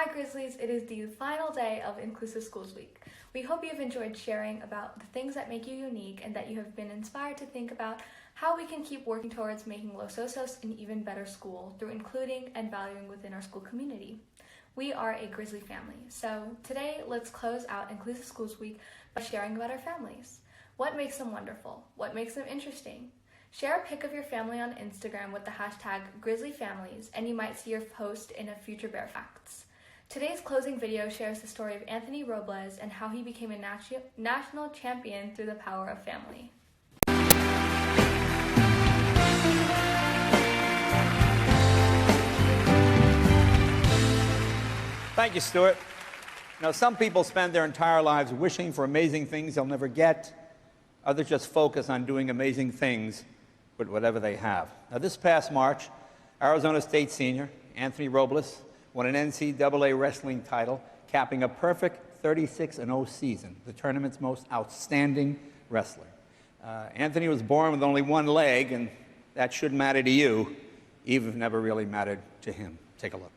Hi Grizzlies, it is the final day of Inclusive Schools Week. We hope you've enjoyed sharing about the things that make you unique and that you have been inspired to think about how we can keep working towards making Los Osos an even better school through including and valuing within our school community. We are a Grizzly family, so today let's close out Inclusive Schools Week by sharing about our families. What makes them wonderful? What makes them interesting? Share a pic of your family on Instagram with the hashtag GrizzlyFamilies and you might see your post in a future Bear Facts. Today's closing video shares the story of Anthony Robles and how he became a national champion through the power of family. Thank you, Stuart. Now, some people spend their entire lives wishing for amazing things they'll never get. Others just focus on doing amazing things with whatever they have. Now, this past March, Arizona State senior Anthony Robles won an NCAA wrestling title, capping a perfect 36-0 season, the tournament's most outstanding wrestler. Anthony was born with only one leg, and that should matter to you, even if it never really mattered to him. Take a look.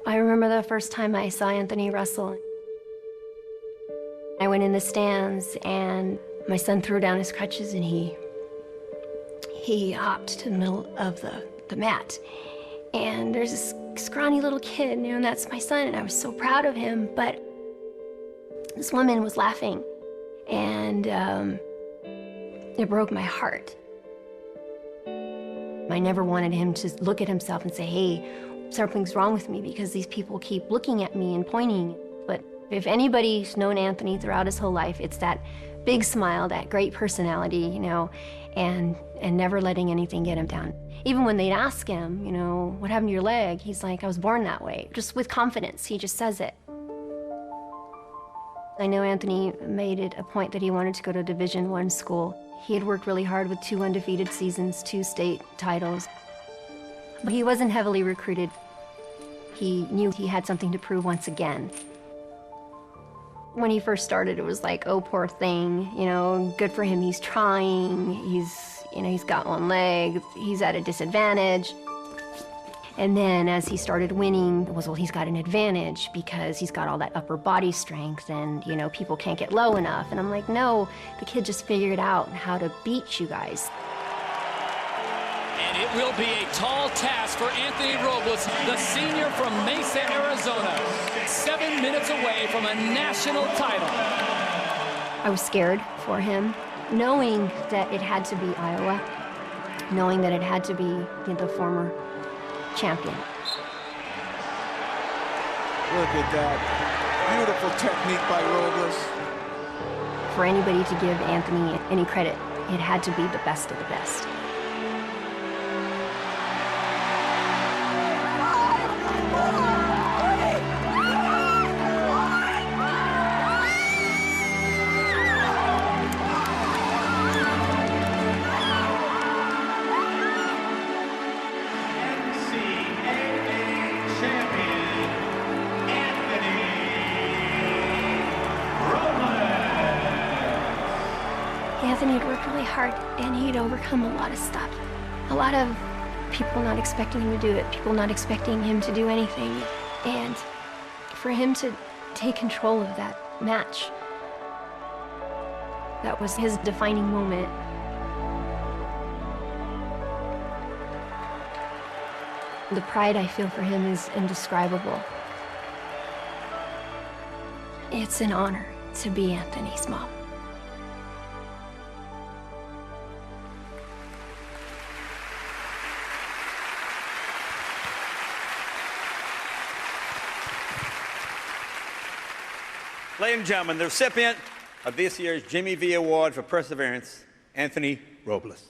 I remember the first time I saw Anthony wrestle. I went in the stands, and my son threw down his crutches, and he hopped to the middle of the mat. And there's this scrawny little kid, and that's my son, and I was so proud of him, but this woman was laughing, and it broke my heart. I never wanted him to look at himself and say, hey, something's wrong with me, because these people keep looking at me and pointing. But if anybody's known Anthony throughout his whole life, it's that big smile, that great personality, and never letting anything get him down. Even when they'd ask him, what happened to your leg? He's like, I was born that way. Just with confidence, he just says it. I know Anthony made it a point that he wanted to go to a Division I school. He had worked really hard with 2 undefeated seasons, 2 state titles. But he wasn't heavily recruited. He knew he had something to prove once again. When he first started, it was like, oh, poor thing, good for him, he's trying, he's got one leg, he's at a disadvantage. And then as he started winning, it was, well, he's got an advantage because he's got all that upper body strength and, people can't get low enough. And I'm like, no, the kid just figured out how to beat you guys. And it will be a tall task for Anthony Robles, the senior from Mesa, Arizona, 7 minutes away from a national title. I was scared for him, knowing that it had to be Iowa, knowing that it had to be the former champion. Look at that. Beautiful technique by Robles. For anybody to give Anthony any credit, it had to be the best of the best. Anthony had worked really hard, and he'd overcome a lot of stuff. A lot of people not expecting him to do it, people not expecting him to do anything. And for him to take control of that match, that was his defining moment. The pride I feel for him is indescribable. It's an honor to be Anthony's mom. Ladies and gentlemen, the recipient of this year's Jimmy V Award for Perseverance, Anthony Robles.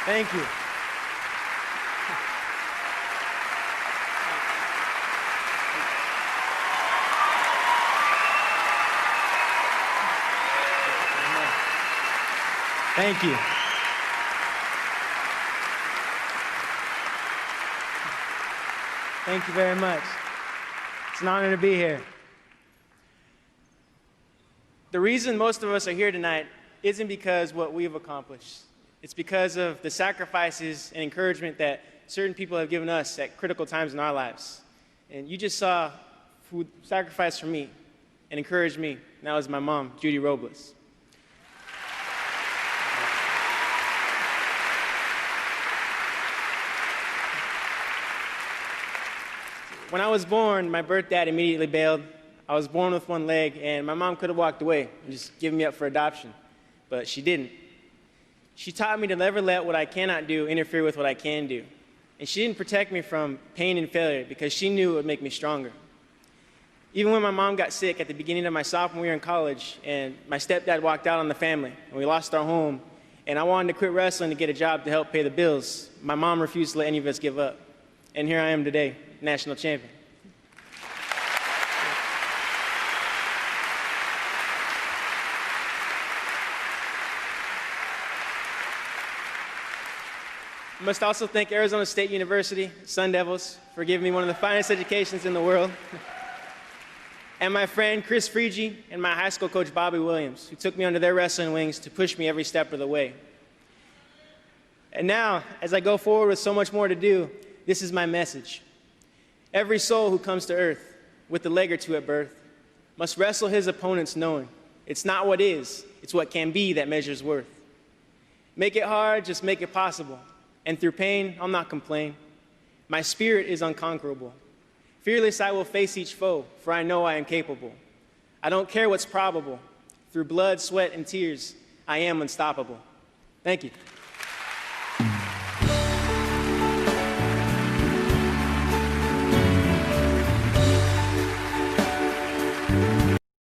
Thank you. Thank you. Thank you very much. It's an honor to be here. The reason most of us are here tonight isn't because what we've accomplished. It's because of the sacrifices and encouragement that certain people have given us at critical times in our lives. And you just saw who sacrificed for me and encouraged me. And that was my mom, Judy Robles. When I was born, my birth dad immediately bailed. I was born with one leg, and my mom could have walked away and just given me up for adoption, but she didn't. She taught me to never let what I cannot do interfere with what I can do. And she didn't protect me from pain and failure because she knew it would make me stronger. Even when my mom got sick at the beginning of my sophomore year in college, and my stepdad walked out on the family, and we lost our home, and I wanted to quit wrestling to get a job to help pay the bills, my mom refused to let any of us give up. And here I am today, national champion. I must also thank Arizona State University, Sun Devils, for giving me one of the finest educations in the world. And my friend Chris Friege and my high school coach Bobby Williams, who took me under their wrestling wings to push me every step of the way. And now, as I go forward with so much more to do, this is my message. Every soul who comes to earth with a leg or two at birth must wrestle his opponents knowing it's not what is, it's what can be that measures worth. Make it hard, just make it possible. And through pain, I'll not complain. My spirit is unconquerable. Fearless I will face each foe, for I know I am capable. I don't care what's probable. Through blood, sweat, and tears, I am unstoppable. Thank you.